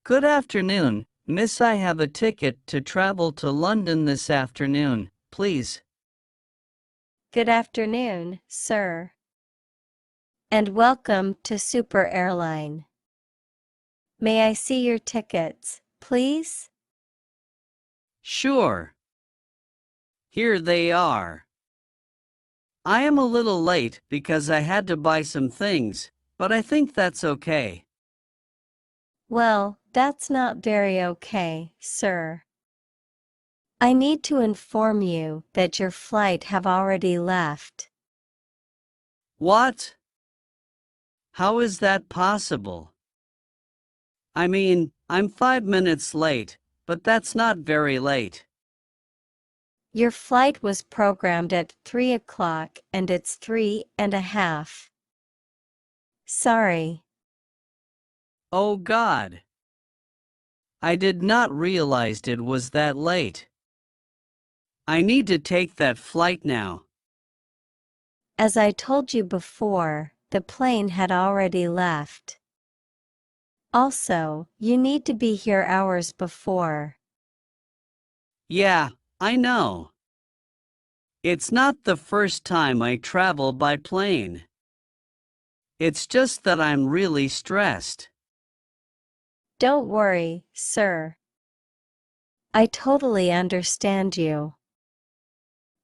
Good afternoon, miss. I have a ticket to travel to London this afternoon, please. Good afternoon, sir. And welcome to Super Airline. May I see your tickets, please? Sure. Here they are. I am a little late because I had to buy some things, but I think that's okay. Well, that's not very okay, sir. I need to inform you that your flight have already left. What? How is that possible? I mean, I'm 5 minutes late, but that's not very late. Your flight was programmed at 3 o'clock and it's 3:30. Sorry. Oh God. I did not realize it was that late. I need to take that flight now. As I told you before, the plane had already left. Also, you need to be here hours before. Yeah, I know. It's not the first time I travel by plane. It's just that I'm really stressed. Don't worry, sir. I totally understand you.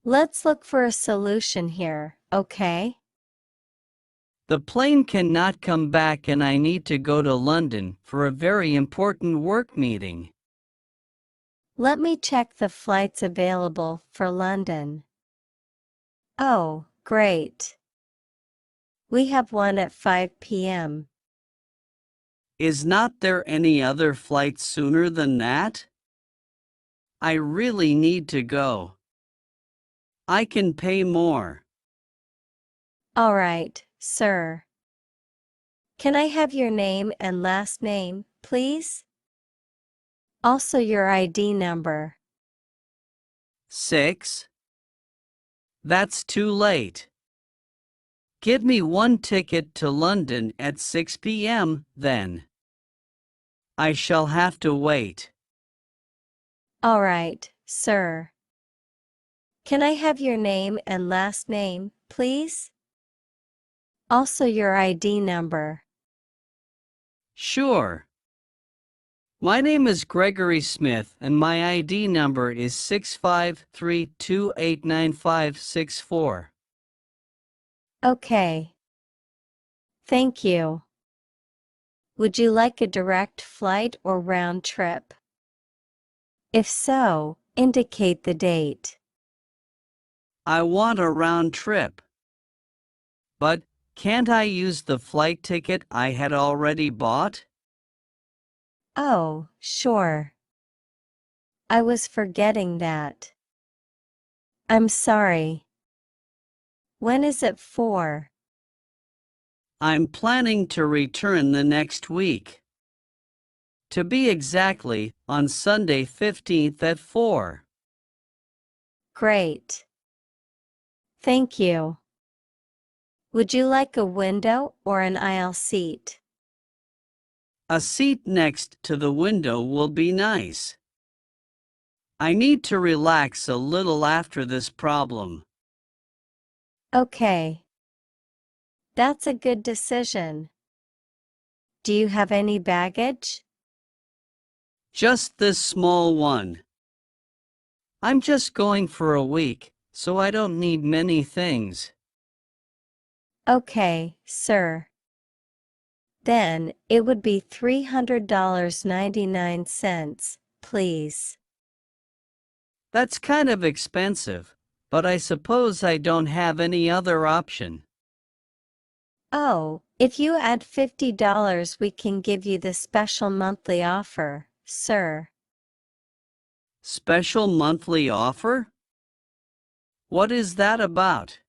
Let's look for a solution here, okay? The plane cannot come back and I need to go to London for a very important work meeting. Let me check the flights available for London. Oh, great. We have one at 5 p.m. Is not there any other flight sooner than that? I really need to go. I can pay more. All right, sir. Can I have your name and last name, please? Also your ID number. 6? That's too late. Give me one ticket to London at 6 p.m. then. I shall have to wait. All right, sir. Can I have your name and last name, please? Also your ID number. Sure. My name is Gregory Smith and my ID number is 653289564. Okay. Thank you. Would you like a direct flight or round trip? If so, indicate the date. I want a round trip. But can't I use the flight ticket I had already bought? Oh, sure. I was forgetting that. I'm sorry. When is it for? I'm planning to return the next week. To be exactly, on Sunday 15th at 4. Great. Thank you. Would you like a window or an aisle seat? A seat next to the window will be nice. I need to relax a little after this problem. Okay. That's a good decision. Do you have any baggage? Just this small one. I'm just going for a week, so I don't need many things. Okay, sir. Then, it would be $300.99, please. That's kind of expensive, but I suppose I don't have any other option. Oh, if you add $50 we can give you the special monthly offer, sir. Special monthly offer? What is that about?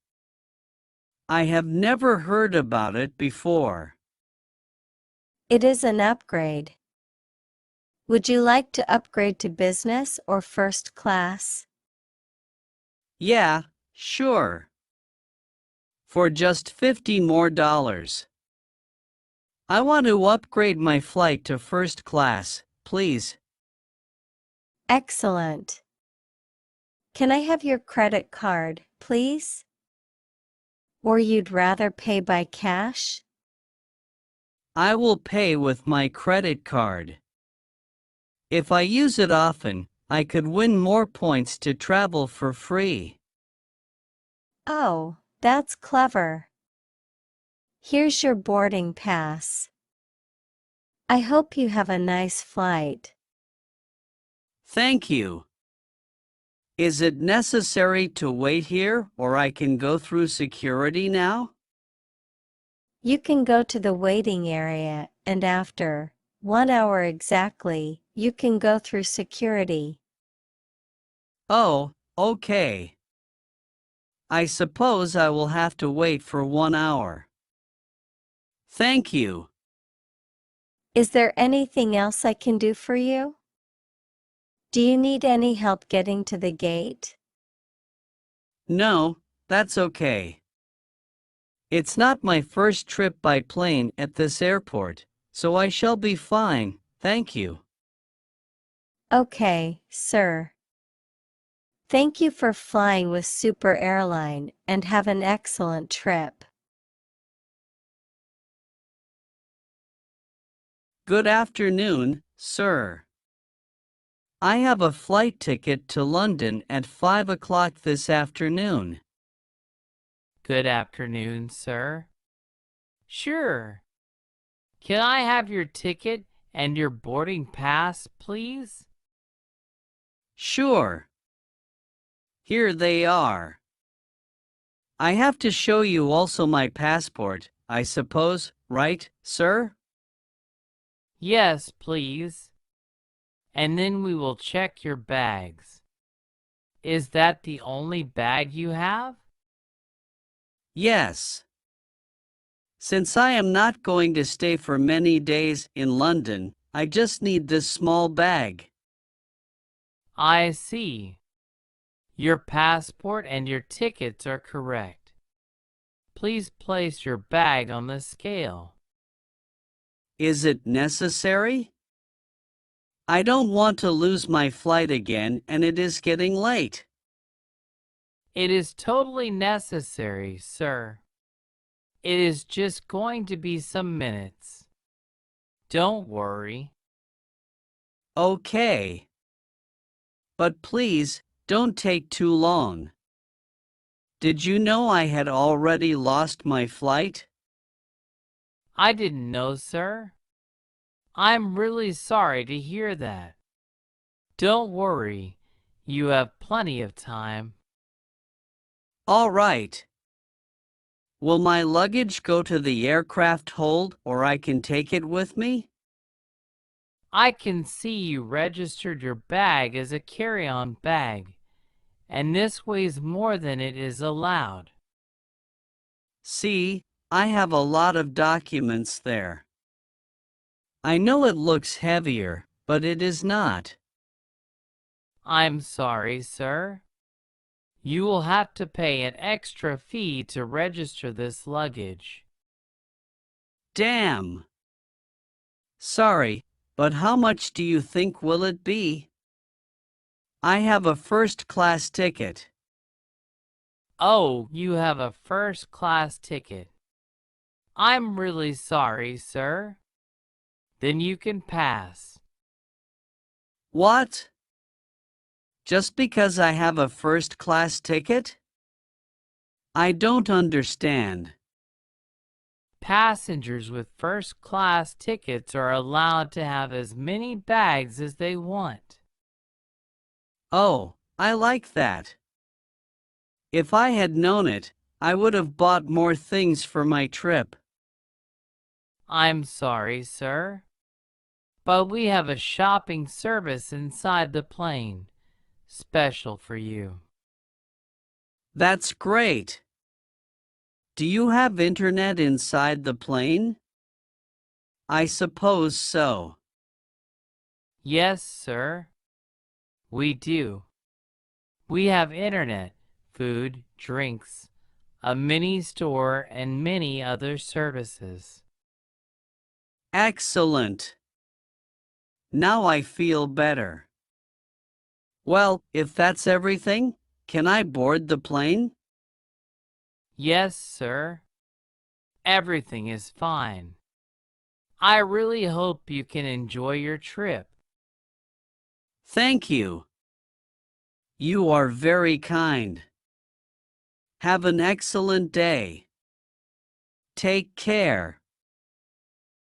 I have never heard about it before. It is an upgrade. Would you like to upgrade to business or first class? Yeah, sure. For just $50 more. I want to upgrade my flight to first class, please. Excellent. Can I have your credit card, please? Or you'd rather pay by cash? I will pay with my credit card. If I use it often, I could win more points to travel for free. Oh, that's clever. Here's your boarding pass. I hope you have a nice flight. Thank you. Is it necessary to wait here or I can go through security now? You can go to the waiting area and after 1 hour exactly, you can go through security. Oh, okay. I suppose I will have to wait for 1 hour. Thank you. Is there anything else I can do for you? Do you need any help getting to the gate? No, that's okay. It's not my first trip by plane at this airport, so I shall be fine, thank you. Okay, sir. Thank you for flying with Super Airline and have an excellent trip. Good afternoon, sir. I have a flight ticket to London at 5 o'clock this afternoon. Good afternoon, sir. Sure. Can I have your ticket and your boarding pass, please? Sure. Here they are. I have to show you also my passport, I suppose, right, sir? Yes, please. And then we will check your bags. Is that the only bag you have? Yes. Since I am not going to stay for many days in London, I just need this small bag. I see. Your passport and your tickets are correct. Please place your bag on the scale. Is it necessary? I don't want to lose my flight again and it is getting late. It is totally necessary, sir. It is just going to be some minutes. Don't worry. Okay. But please, don't take too long. Did you know I had already lost my flight? I didn't know, sir. I'm really sorry to hear that. Don't worry. You have plenty of time. All right. Will my luggage go to the aircraft hold or I can take it with me? I can see you registered your bag as a carry-on bag, and this weighs more than it is allowed. See, I have a lot of documents there. I know it looks heavier, but it is not. I'm sorry, sir. You will have to pay an extra fee to register this luggage. Damn. Sorry, but how much do you think will it be? I have a first-class ticket. Oh, you have a first-class ticket. I'm really sorry, sir. Then you can pass. What? Just because I have a first-class ticket? I don't understand. Passengers with first-class tickets are allowed to have as many bags as they want. Oh, I like that. If I had known it, I would have bought more things for my trip. I'm sorry, sir, but we have a shopping service inside the plane, special for you. That's great. Do you have internet inside the plane? I suppose so. Yes, sir, we do. We have internet, food, drinks, a mini store, and many other services. Excellent. Now I feel better. Well, if that's everything, can I board the plane? Yes, sir. Everything is fine. I really hope you can enjoy your trip. Thank you. You are very kind. Have an excellent day. Take care.